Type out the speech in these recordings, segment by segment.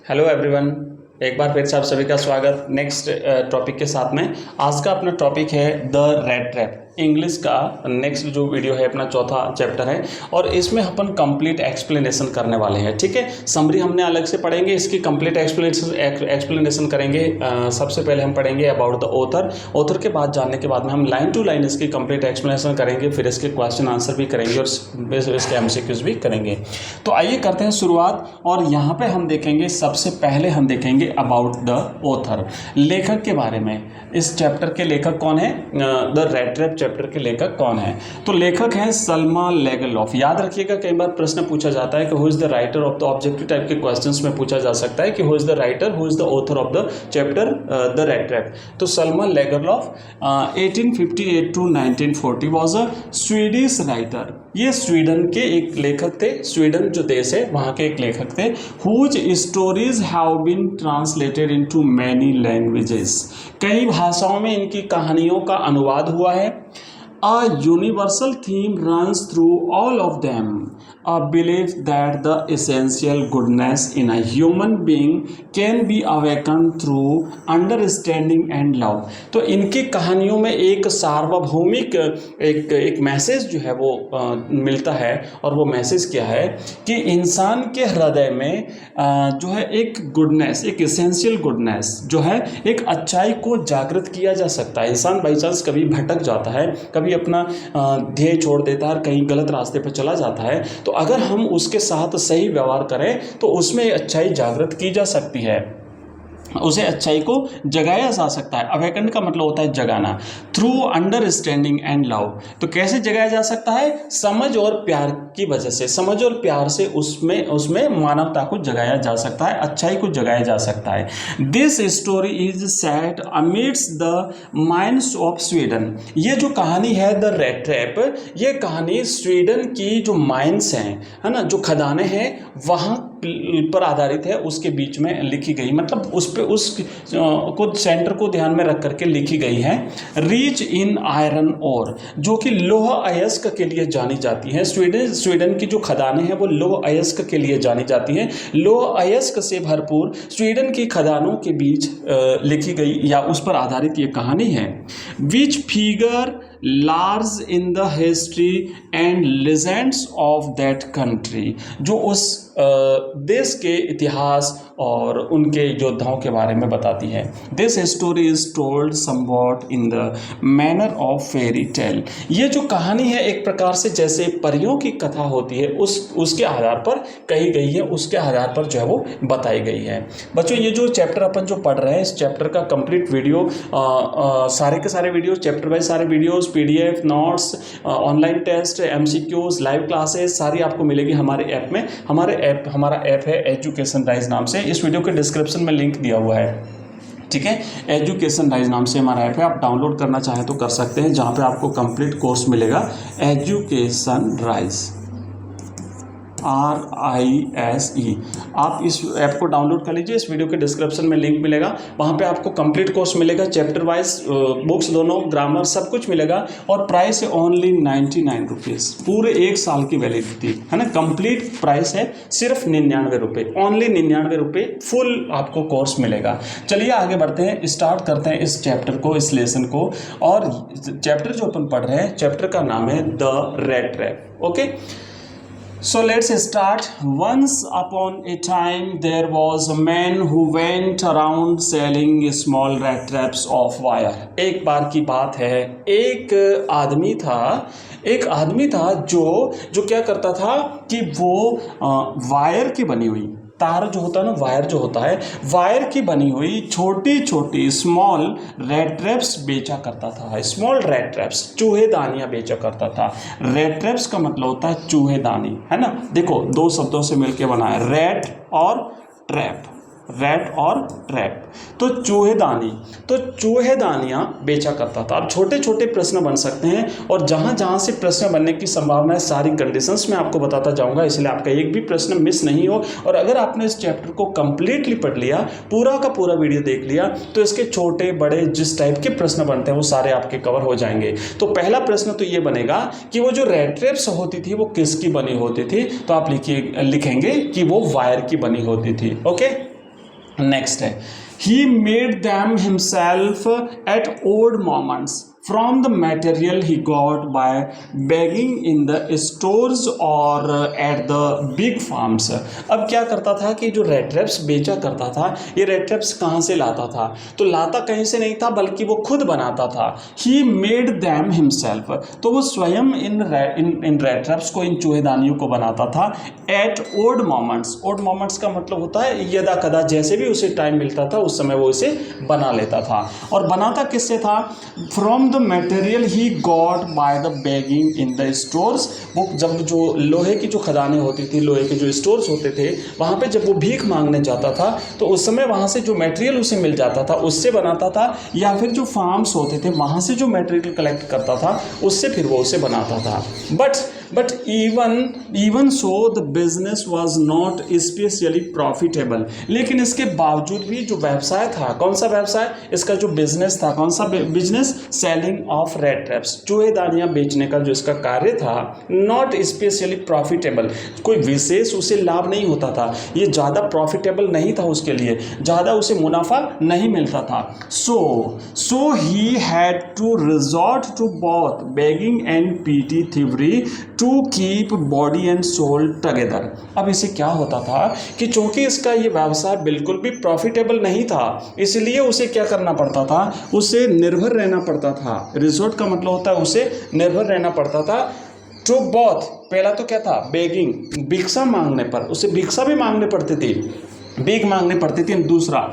Hello everyone, एक बार फिर से आप सभी का स्वागत नेक्स्ट टॉपिक के साथ में। आज का अपना टॉपिक है द रेट ट्रैप। इंग्लिश का नेक्स्ट जो वीडियो है अपना चौथा चैप्टर है और इसमें अपन कंप्लीट एक्सप्लेनेशन करने वाले हैं। ठीक है, समरी हमने अलग से पढ़ेंगे, इसकी कंप्लीट एक्सप्लेनेशन करेंगे। सबसे पहले हम पढ़ेंगे अबाउट द ऑथर के बाद जानने के बाद में हम लाइन टू लाइन इसकी कंप्लीट एक्सप्लेनेशन करेंगे, फिर इसके क्वेश्चन आंसर भी करेंगे और इसके एमसीक्यूज भी करेंगे। तो आइए करते हैं शुरुआत। और यहाँ पे हम देखेंगे, सबसे पहले हम देखेंगे अबाउट द ऑथर, लेखक के बारे में। इस चैप्टर के लेखक कौन है? द रेट ट्रैप चैप्टर के लेखक कौन है? तो लेखक हैं सल्मा लेगरलॉफ। याद रखिएगा, कई बार प्रश्न पूछा जाता है कि who is the writer of the objective type के क्वेश्चंस में पूछा जा सकता है कि who is the writer, who is the author of the chapter the rat trap. तो Selma Lagerlof 1858 to 1940 was a Swedish writer. ये स्वीडन के एक लेखक थे, स्वीडन जो देश है वहाँ के एक लेखक थे। Whose stories have been translated into many languages. कई भाषाओं में इनकी कहानियों का अनुवाद हुआ है। A universal theme runs through all of them, a belief that the essential goodness in a human being can be awakened through understanding and love। तो इनकी कहानियों में एक सार्वभौमिक एक मैसेज जो है वो मिलता है, और वो मैसेज क्या है कि इंसान के हृदय में जो है एक गुडनेस, एक एसेंशियल गुडनेस जो है, एक अच्छाई को जागृत किया जा सकता है। इंसान बाई चांस कभी भटक जाता है, कभी अपना ध्येय छोड़ देता है और कहीं गलत रास्ते पर चला जाता है, तो अगर हम उसके साथ सही व्यवहार करें तो उसमें अच्छाई जागृत की जा सकती है, उसे अच्छाई को जगाया जा सकता है। अवेकन का मतलब होता है जगाना। Through understanding and love. तो कैसे जगाया जा सकता है? समझ और प्यार की वजह से, समझ और प्यार से उसमें मानवता को जगाया जा सकता है, अच्छाई को जगाया जा सकता है। This story is set amidst the minds of Sweden. ये जो कहानी है द रेट ट्रैप, ये कहानी स्वीडन की जो माइंड्स हैं, है ना, जो खदाने हैं वहाँ पर आधारित है, उसके बीच में लिखी गई, मतलब उस पे उस को सेंटर को ध्यान में रख करके लिखी गई है। रिच इन आयरन ओर, जो कि लौह अयस्क के लिए जानी जाती है। स्वीडन की जो खदानें हैं वो लौह अयस्क के लिए जानी जाती हैं। लौह अयस्क से भरपूर स्वीडन की खदानों के बीच लिखी गई या उस पर आधारित ये कहानी है। Which figure large in the history and legends of that country, जो उस देश के इतिहास और उनके योद्धाओं के बारे में बताती है। This story is told somewhat in the manner of fairy tale. ये जो कहानी है एक प्रकार से जैसे परियों की कथा होती है, उसके आधार पर कही गई है, उसके आधार पर जो है वो बताई गई है। बच्चों, ये जो चैप्टर अपन जो पढ़ रहे हैं, इस चैप्टर का कंप्लीट वीडियो, सारे के सारे वीडियो, चैप्टर वाइज सारे videos, PDF, notes, online test, MCQs, live classes सारी आपको मिलेगी हमारे ऐप में। हमारा ऐप है एजुकेशन राइज नाम से। इस वीडियो के डिस्क्रिप्शन में लिंक दिया हुआ है, ठीक है। एजुकेशन राइज नाम से हमारा ऐप है, आप डाउनलोड करना चाहें तो कर सकते हैं, जहाँ पे आपको कंप्लीट कोर्स मिलेगा। Education rise, RISE। आप इस ऐप को डाउनलोड कर लीजिए, इस वीडियो के डिस्क्रिप्शन में लिंक मिलेगा, वहाँ पे आपको कंप्लीट कोर्स मिलेगा, चैप्टर वाइज बुक्स दोनों, ग्रामर सब कुछ मिलेगा। और प्राइस है ओनली 99 रुपीज़, पूरे एक साल की वैलिडिटी है ना। कंप्लीट प्राइस है सिर्फ 99 रुपये, ओनली 99 रुपये फुल आपको कोर्स मिलेगा। चलिए आगे बढ़ते हैं, स्टार्ट करते हैं इस चैप्टर को, इस लेसन को। और चैप्टर जो अपन पढ़ रहे हैं, चैप्टर का नाम है the rat trap. Okay, so let's start. Once upon a time there was a man who went around selling small rat traps of wire। एक बार की बात है, एक आदमी था जो क्या करता था कि वो वायर की बनी हुई, तार जो होता है ना, वायर जो होता है, वायर की बनी हुई छोटी छोटी स्मॉल रेट ट्रैप्स बेचा करता था। स्मॉल रेट ट्रैप्स, चूहेदानियाँ बेचा करता था। रेट ट्रैप्स का मतलब होता है चूहेदानी, है ना। देखो, दो शब्दों से मिलकर बना है, रेट और ट्रैप, रेट और ट्रैप। तो चूहेदानियाँ बेचा करता था। अब छोटे छोटे प्रश्न बन सकते हैं, और जहाँ जहाँ से प्रश्न बनने की संभावना है, सारी कंडीशंस में आपको बताता जाऊँगा, इसलिए आपका एक भी प्रश्न मिस नहीं हो। और अगर आपने इस चैप्टर को कंप्लीटली पढ़ लिया, पूरा का पूरा वीडियो देख लिया, तो इसके छोटे बड़े जिस टाइप के प्रश्न बनते हैं वो सारे आपके कवर हो जाएंगे। तो पहला प्रश्न तो ये बनेगा कि वो जो रेट ट्रैप्स होती थी वो किसकी बनी होती थी? तो आप लिखेंगे कि वो वायर की बनी होती थी। ओके, नेक्स्ट है, he made them himself at odd moments from the material he got by begging in the stores or at the big farms। अब क्या करता था कि जो रेड ट्रैप्स बेचा करता था, ये रेड ट्रैप्स कहाँ से लाता था? तो लाता कहीं से नहीं था, बल्कि वो खुद बनाता था। he made them himself, तो वो स्वयं इन रेड ट्रैप्स को, इन चूहेदानियों को बनाता था at odd moments। odd moments का मतलब होता है यदा कदा, जैसे भी उसे टाइम मिलता था उस समय वो इसे बना लेता था। और बनाता किससे था? From the material he got by the begging in the stores. वो जब जो लोहे की जो खदानें होती थी, लोहे के जो स्टोर्स होते थे, वहाँ पे जब वो भीख मांगने जाता था तो उस समय वहाँ से जो मटेरियल उसे मिल जाता था उससे बनाता था, या फिर जो फार्म्स होते थे वहाँ से जो मटेरियल कलेक्ट करता था उससे फिर वो उसे बनाता था। But even so the business was not especially profitable। लेकिन इसके बावजूद भी जो व्यवसाय था, कौन सा व्यवसाय? इसका जो बिजनेस था, कौन सा business? Selling of rat traps, चूहेदानियां बेचने का जो इसका कार्य था, नॉट स्पेशली प्रॉफिटेबल, कोई विशेष उसे लाभ नहीं होता था, ये ज़्यादा प्रॉफिटेबल नहीं था उसके लिए, ज़्यादा उसे मुनाफा नहीं मिलता था। So he had to resort to both begging and petty thievery to keep body and soul together. अब इसे क्या होता था कि चूंकि इसका ये व्यवसाय बिल्कुल भी प्रॉफिटेबल नहीं था, इसलिए उसे क्या करना पड़ता था? उसे निर्भर रहना पड़ता था। रिजोर्ट का मतलब होता है उसे निर्भर रहना पड़ता था। टू बॉथ, पहला तो क्या था? बेगिंग, भिक्षा मांगने पर, उसे भिक्षा भी मांगने पड़ती थी, भीख मांगनी पड़ती थी। दूसरा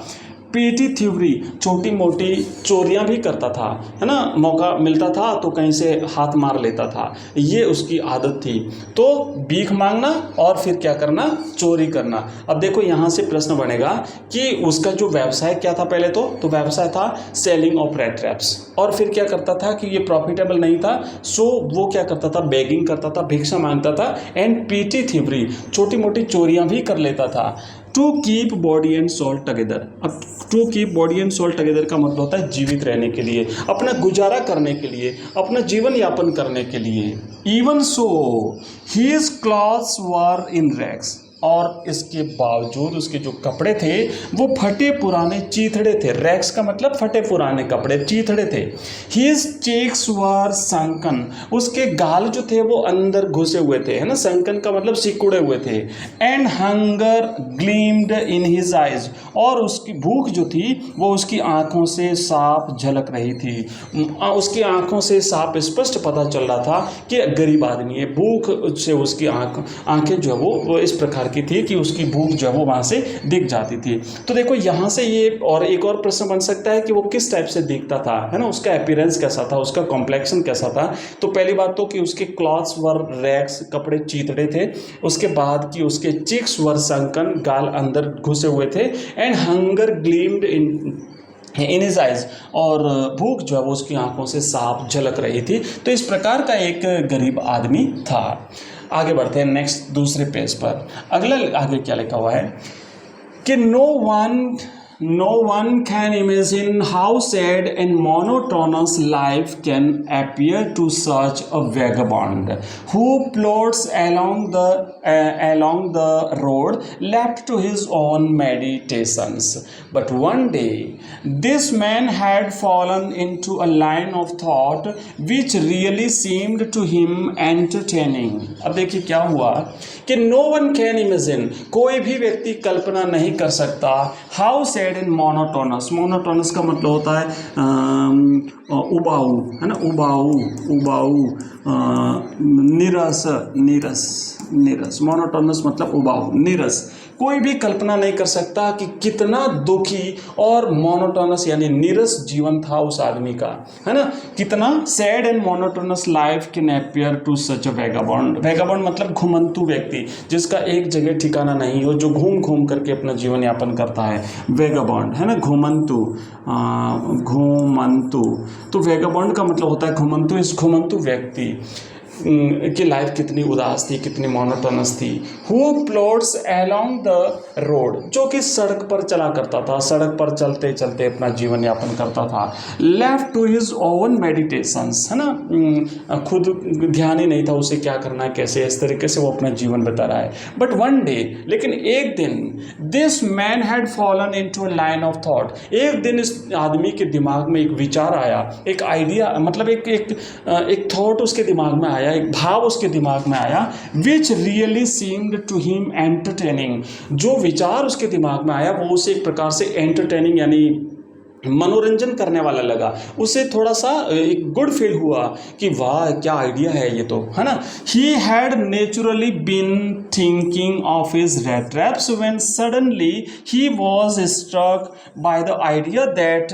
पीटी थ्यूरी, छोटी मोटी चोरियां भी करता था, है ना, मौका मिलता था तो कहीं से हाथ मार लेता था, ये उसकी आदत थी। तो भीख मांगना और फिर क्या करना? चोरी करना। अब देखो यहाँ से प्रश्न बनेगा कि उसका जो व्यवसाय क्या था? पहले तो व्यवसाय था सेलिंग ऑफ रेड ट्रैप्स, और फिर क्या करता था कि ये प्रॉफिटेबल नहीं था, सो वो क्या करता था? बेगिंग करता था, भिक्षा मांगता था, एंड पीटी थ्यूरी, छोटी मोटी चोरियां भी कर लेता था। To keep body and soul together. अब to keep body and soul together का मतलब होता है जीवित रहने के लिए, अपना गुजारा करने के लिए, अपना जीवन यापन करने के लिए। इवन सो हिज क्लॉथ्स वर इन रैग्स, और इसके बावजूद उसके जो कपड़े थे वो फटे पुराने चीथड़े थे। रैग्स का मतलब फटे पुराने कपड़े, चीथड़े थे। हिज चेक्स वर संकन, उसके गाल जो थे वो अंदर घुसे हुए थे, है ना, संकन का मतलब सिकुड़े हुए थे। And hunger gleamed in his eyes, और उसकी भूख जो थी वो उसकी आंखों से साफ झलक रही थी। उसकी आंखों से साफ स्पष्ट पता चल रहा था कि गरीब आदमी है। भूख से उसकी आंखें जो है वो इस प्रकार की थी कि उसकी भूख जो है वो वहाँ से दिख जाती थी। तो देखो यहाँ से ये और एक और प्रश्न बन सकता है कि वो किस टाइप से दिखता था, है ना, उसका अपीयरेंस कैसा था, उसका कॉम्प्लेक्शन कैसा था। तो पहली बात तो कि उसके क्लॉथ्स वर रैग्स, कपड़े चीथड़े थे। उसके बाद कि उसके चिक्स वर संकन, गाल अंदर घुसे हुए थे। And hunger gleamed in his eyes, और भूख जो है वो उसकी आंखों से साफ झलक रही थी। तो इस प्रकार का एक गरीब आदमी था। आगे बढ़ते हैं नेक्स्ट दूसरे पेज पर। अगला आगे क्या लिखा हुआ है कि no one can imagine how sad and monotonous life can appear to such a vagabond who plods along the road left to his own meditations. But one day this man had fallen into a line of thought which really seemed to him entertaining. अब देखिए क्या हुआ कि no one can imagine, कोई भी व्यक्ति कल्पना नहीं कर सकता, how sad and monotonous, monotonous का मतलब होता है उबाऊ, है ना, उबाऊ, नीरस, मोनोटोनस मतलब उबाऊ, नीरस। कोई भी कल्पना नहीं कर सकता कि कितना दुखी और मोनोटोनस यानी नीरस जीवन था उस आदमी का, है ना, कितना sad and monotonous life can appear to such a vagabond. Vagabond मतलब घुमंतु व्यक्ति, जिसका एक जगह ठिकाना नहीं हो, जो घूम घूम करके अपना जीवन यापन करता है, वैगाबॉन्ड, है ना, घुमंतु। तो वैगाबॉन्ड का मतलब होता है घुमंतु, इस घुमंतु व्यक्ति। कि लाइफ कितनी उदास थी, कितनी मोनोटोनस थी। Who plots along the road, जो कि सड़क पर चला करता था, सड़क पर चलते चलते अपना जीवन यापन करता था। Left to his own meditations, है ना, खुद ध्यान ही नहीं था उसे क्या करना है, कैसे, इस तरीके से वो अपना जीवन बिता रहा है। बट वन डे, लेकिन एक दिन, this man had fallen into a line of thought, एक दिन इस आदमी के दिमाग में एक विचार आया, एक आइडिया, मतलब एक थॉट उसके दिमाग में आया, एक भाव उसके दिमाग में आया, which really seemed to him entertaining. जो विचार उसके दिमाग में आया वो उसे एक प्रकार से एंटरटेनिंग यानी मनोरंजन करने वाला लगा। उसे थोड़ा सा एक गुड फील हुआ कि वाह क्या आइडिया है ये तो, है ना। He had naturally been thinking of his rat traps when suddenly he was struck by the idea that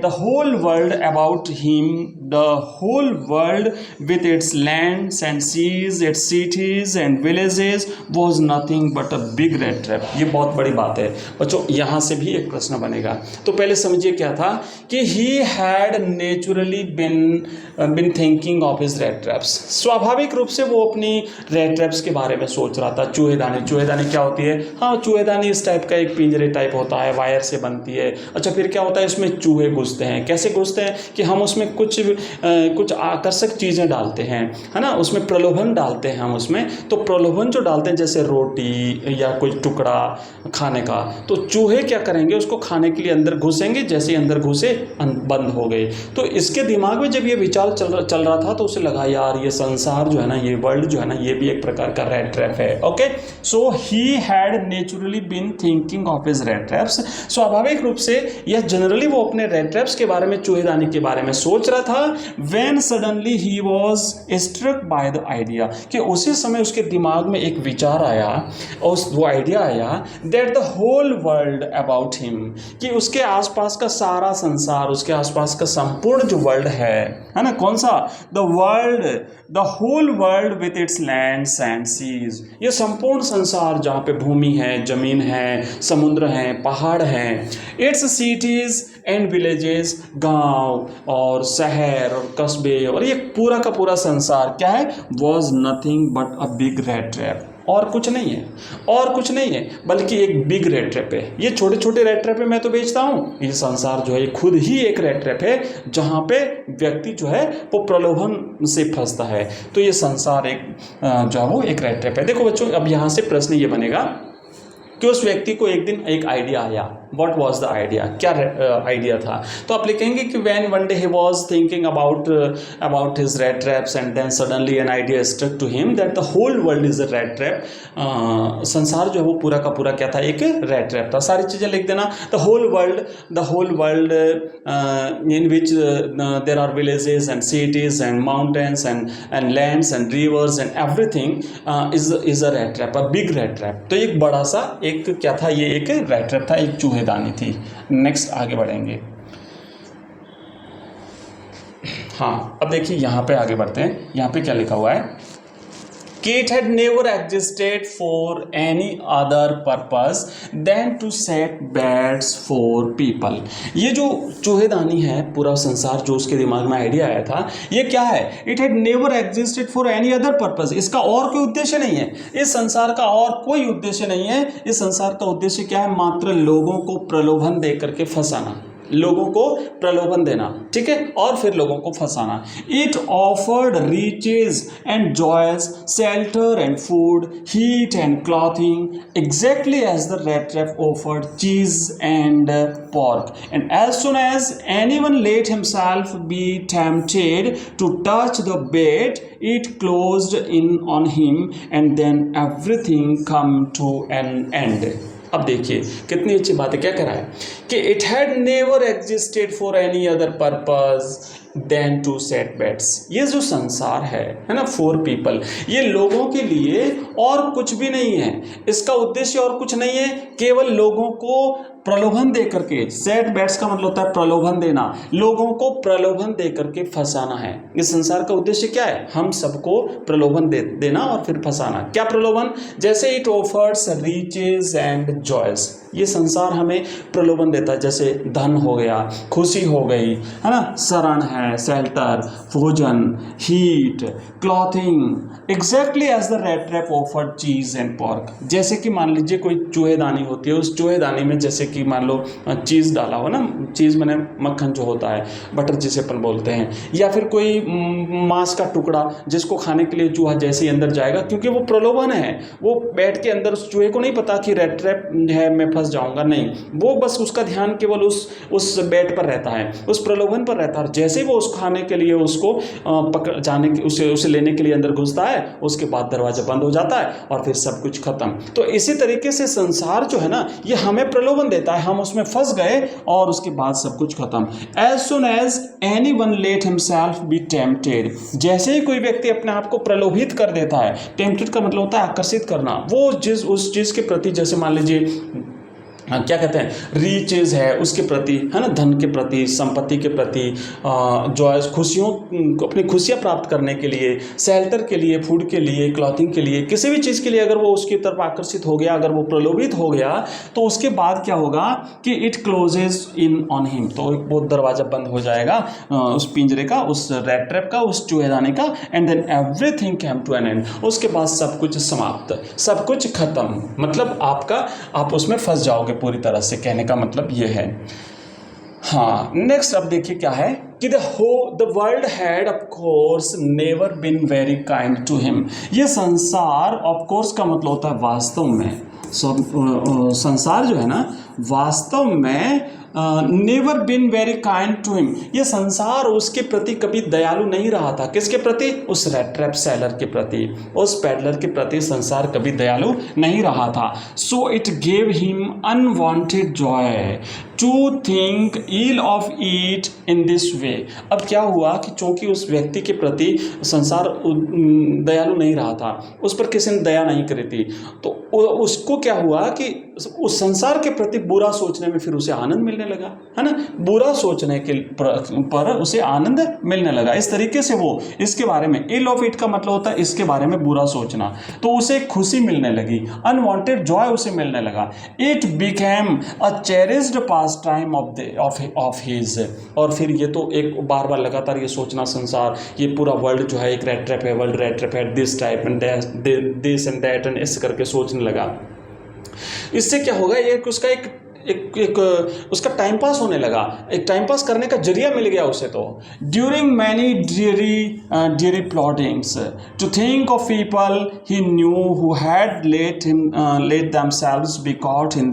the whole world about him, the whole world with its lands and seas, its cities and villages was nothing but a big rat trap। ये बहुत बड़ी बात है बच्चों, यहाँ से भी एक प्रश्न बनेगा। तो पहले समझिए क्या था कि he had naturally been thinking of his rat traps। स्वाभाविक रूप से वो अपनी rat traps के बारे में सोच रहा था। चूहेदानी, चूहेदानी क्या होती है? हाँ, चूहेदानी इस टाइप का एक पिंजरे टाइप होता है, वायर से बनती है। अच्छा, फिर क्या होता है, इसमें चूहे घुसते हैं। कैसे घुसते हैं कि हम उसमें कुछ आकर्षक चीज़ें डालते हैं, है ना, उसमें प्रलोभन डालते हैं हम उसमें। तो प्रलोभन जो डालते हैं जैसे रोटी या कोई टुकड़ा खाने का, तो चूहे क्या करेंगे, उसको खाने के लिए अंदर घुसेंगे, जैसे अंदर घुसे बंद हो गए। तो इसके दिमाग में जब ये विचार चल रहा था तो उसे लगा यार ये संसार जो है ना, ये वर्ल्ड जो है ना, ये भी एक प्रकार का रैट ट्रैप है। Okay, so he had naturally been thinking of his rat traps. स्वाभाविक रूप से या जनरली वो अपने रैट ट्रैप्स के बारे में, चूहेदानी के बारे में सोच रहा था। When suddenly he was struck by the idea, कि उसी समय उसके दिमाग में एक विचार आया और वो आइडिया आया that the whole world about him, कि उसके आसपास का सारा संसार, उसके आसपास का संपूर्ण जो वर्ल्ड है ना, कौन सा? The world, the whole world with its lands and seas, ये संपूर्ण संसार जहाँ पे भूमि है, जमीन है, समुद्र है, पहाड़ हैं, इट्स सिटीज एंड विलेजेस, गांव और शहर और कस्बे, और ये पूरा का पूरा संसार क्या है? Was nothing but a big rat trap. और कुछ नहीं है, और कुछ नहीं है, बल्कि एक बिग रैट ट्रैप है। ये छोटे छोटे रैट ट्रैप मैं तो बेचता हूँ, ये संसार जो है खुद ही एक रैट ट्रैप है, जहाँ पे व्यक्ति जो है वो प्रलोभन से फंसता है। तो ये संसार एक जो है वो एक रैट ट्रैप है। देखो बच्चों, अब यहाँ से प्रश्न ये बनेगा कि उस व्यक्ति को एक दिन एक आइडिया आया। What was the idea? क्या आइडिया था? तो आप लिखेंगे कि when one day he was thinking about his rat traps and then suddenly an idea struck to him that the whole world is a rat trap। संसार जो है वो पूरा का पूरा क्या था? एक rat trap था। सारी चीज़ें लिख देना। the whole world in which there are villages and cities and mountains and lands and rivers and everything is a rat trap, a big rat trap। तो एक बड़ा सा एक क्या था? ये एक rat trap था, एक चूहेदानी थी। नेक्स्ट आगे बढ़ेंगे। हाँ, अब देखिए यहाँ पे आगे बढ़ते हैं। यहाँ पे क्या लिखा हुआ है कि it had never existed for any other purpose than to set beds for people। ये जो चूहेदानी है, पूरा संसार जो उसके दिमाग में आइडिया आया था, ये क्या है? It had never existed for any other purpose। इसका और कोई उद्देश्य नहीं है, इस संसार का और कोई उद्देश्य नहीं है। इस संसार का उद्देश्य क्या है? मात्र लोगों को प्रलोभन दे करके फंसाना, लोगों को प्रलोभन देना, ठीक है, और फिर लोगों को फंसाना। It offered riches and joys, shelter and food, heat and clothing, exactly as the rat trap offered cheese and pork, and as soon as anyone let himself be tempted to touch the bait, it closed in on him and then everything come to an end। अब देखिए कितनी अच्छी बात है। क्या कह रहा है कि it had never existed for any other purpose than to set baits. ये जो संसार है ना, फॉर पीपल, ये लोगों के लिए और कुछ भी नहीं है। इसका उद्देश्य और कुछ नहीं है, केवल लोगों को प्रलोभन दे करके, सेट बेट्स का मतलब होता है प्रलोभन देना, लोगों को प्रलोभन दे करके फंसाना है। इस संसार का उद्देश्य क्या है? हम सबको प्रलोभन देना और फिर फंसाना। क्या प्रलोभन? जैसे it offers riches and joys, ये संसार हमें प्रलोभन देता है, जैसे धन हो गया, खुशी हो गई, है ना, शरण है, है शेल्टर, भोजन, heat, clothing, exactly as the rat trap offered cheese and pork. जैसे कि मान लीजिए कोई चूहेदानी होती है, उस चूहेदानी में जैसे कि मान लो चीज़ डाला हो ना, चीज़ मैंने मक्खन जो होता है, बटर जिसे अपन बोलते हैं, या फिर कोई मांस का टुकड़ा जिसको खाने के लिए चूहा जैसे ही अंदर जाएगा, क्योंकि वो प्रलोभन है, वो बैठ के अंदर, उस चूहे को नहीं पता कि रेड ट्रैप है मैं फंस जाऊंगा, नहीं, वो बस उसका ध्यान केवल उस बैट पर रहता है, उस प्रलोभन पर रहता है। जैसे ही वो उस खाने के लिए उसको पकड़ जाने के उसे लेने के लिए अंदर घुसता है, उसके बाद दरवाजा बंद हो जाता है और फिर सब कुछ खत्म। तो इसी तरीके से संसार जो है ना, ये हमें प्रलोभन देता है, हम उसमें फंस गए और उसके बाद सब कुछ खत्म। As soon as anyone let himself be tempted, जैसे ही कोई व्यक्ति अपने आप को प्रलोभित कर देता है, टेम्पटेड का मतलब होता है आकर्षित करना, वो उस चीज़ के प्रति, जैसे मान लीजिए क्या कहते हैं, रीचेज है उसके प्रति, है ना, धन के प्रति, संपत्ति के प्रति, जॉयस, खुशियों, अपनी खुशियाँ प्राप्त करने के लिए, शेल्टर के लिए, फूड के लिए, क्लॉथिंग के लिए, किसी भी चीज़ के लिए अगर वो उसकी तरफ आकर्षित हो गया, अगर वो प्रलोभित हो गया, तो उसके बाद क्या होगा कि it closes in on him, तो वो दरवाज़ा बंद हो जाएगा उस पिंजरे का, उस रेड ट्रैप का, उस चूहेदानी का, and then everything came to an end, उसके बाद सब कुछ समाप्त, सब कुछ खत्म, मतलब आप उसमें फंस जाओगे पूरी तरह से, कहने का मतलब ये है। हाँ, नेक्स्ट अब देखिए क्या है कि the world had of course never been very kind to him. ये संसार, ऑफ कोर्स का मतलब होता है वास्तव में, संसार जो है ना, वास्तव में never been very kind to him, ये संसार उसके प्रति कभी दयालु नहीं रहा था। किसके प्रति? उस रेड ट्रैप सेलर के प्रति, उस पैडलर के प्रति संसार कभी दयालु नहीं रहा था। So it gave him unwanted joy to think ill of it in this way. अब क्या हुआ कि चूंकि उस व्यक्ति के प्रति संसार दयालु नहीं रहा था, उस पर किसी ने दया नहीं करी थी, तो उसको क्या हुआ कि उस संसार के प्रति बुरा सोचने में फिर उसे आनंद मिलने लगा, है ना, बुरा सोचने के पर उसे आनंद मिलने लगा। इस तरीके से वो इसके बारे में, इल ऑफ इट का मतलब होता है इसके बारे में बुरा सोचना, तो उसे खुशी मिलने लगी, अनवांटेड जॉय उसे मिलने लगा। It became a cherished pass time of his, और फिर ये तो एक बार बार लगातार ये सोचना, संसार, ये पूरा वर्ल्ड जो है एक रेड ट्रैप है, वर्ल्ड रेड ट्रैप है, this type and this and that and इस करके सोचने लगा। इससे क्या होगा, ये उसका एक उसका टाइम पास होने लगा, एक टाइम पास करने का जरिया मिल गया उसे। तो during many dreary ploddings to think of people he knew who had let themselves be caught in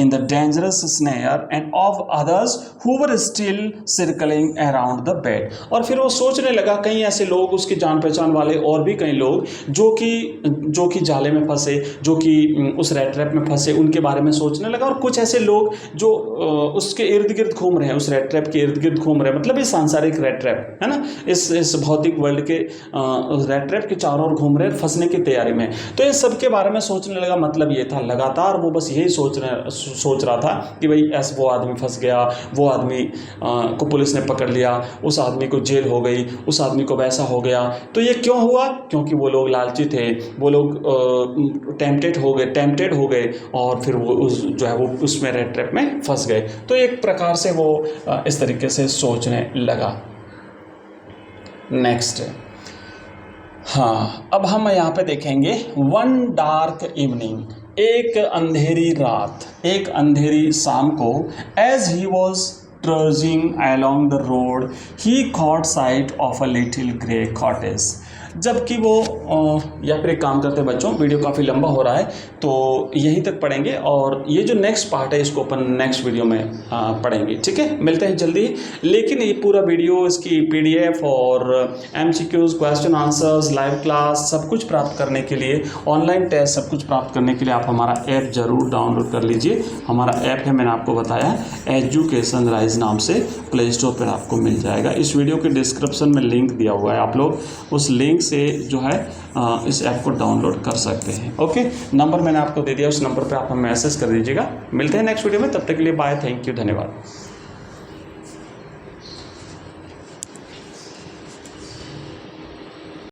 the dangerous snare and of others who were still circling around the bed। और फिर वो सोचने लगा, कई ऐसे लोग, उसके जान पहचान वाले और भी कई लोग जो कि जाले में फंसे, जो कि उस रेड ट्रैप में फंसे, उनके बारे में सोचने लगा। और कुछ ऐसे लोग जो उसके इर्द गिर्द घूम रहे हैं, उस रेड ट्रैप के इर्द गिर्द घूम रहे हैं, मतलब इस सांसारिक रेड ट्रैप है ना, इस भौतिक वर्ल्ड के रेड ट्रैप के चारों ओर घूम रहे हैं, फंसने की तैयारी में। तो इन सब के बारे में सोचने लगा, मतलब ये था लगातार वो बस यही सोच रहा था कि भाई ऐसे वो आदमी फंस गया, वो आदमी को पुलिस ने पकड़ लिया, उस आदमी को जेल हो गई, उस आदमी को वैसा हो गया। तो ये क्यों हुआ? क्योंकि वो लोग लालची थे, वो लोग टेम्पटेड हो गए और फिर वो जो है वो उसमें रेड ट्रैप में फंस गए। तो एक प्रकार से वो इस तरीके से सोचने लगा। नेक्स्ट, हाँ, अब हम यहाँ पे देखेंगे वन डार्क इवनिंग, एक अंधेरी रात, एक अंधेरी शाम को, as he was trudging along the road he caught sight of a little grey cottage। जबकि वो या फिर एक काम करते हैं बच्चों, वीडियो काफ़ी लंबा हो रहा है तो यहीं तक पढ़ेंगे, और ये जो नेक्स्ट पार्ट है इसको अपन नेक्स्ट वीडियो में पढ़ेंगे, ठीक है। मिलते हैं जल्दी। लेकिन ये पूरा वीडियो, इसकी PDF और MCQs, question answers, live class, सब कुछ प्राप्त करने के लिए, ऑनलाइन टेस्ट सब कुछ प्राप्त करने के लिए आप हमारा ऐप ज़रूर डाउनलोड कर लीजिए। हमारा ऐप है, मैंने आपको बताया, एजुकेशन राइज नाम से प्ले स्टोर पर आपको मिल जाएगा। इस वीडियो के डिस्क्रिप्शन में लिंक दिया हुआ है, आप लोग उस लिंक से जो है इस ऐप को डाउनलोड कर सकते हैं। ओके, नंबर मैंने आपको दे दिया, उस नंबर पे आप हमें मैसेज कर दीजिएगा। मिलते हैं नेक्स्ट वीडियो में, तब तक के लिए बाय, थैंक यू, धन्यवाद।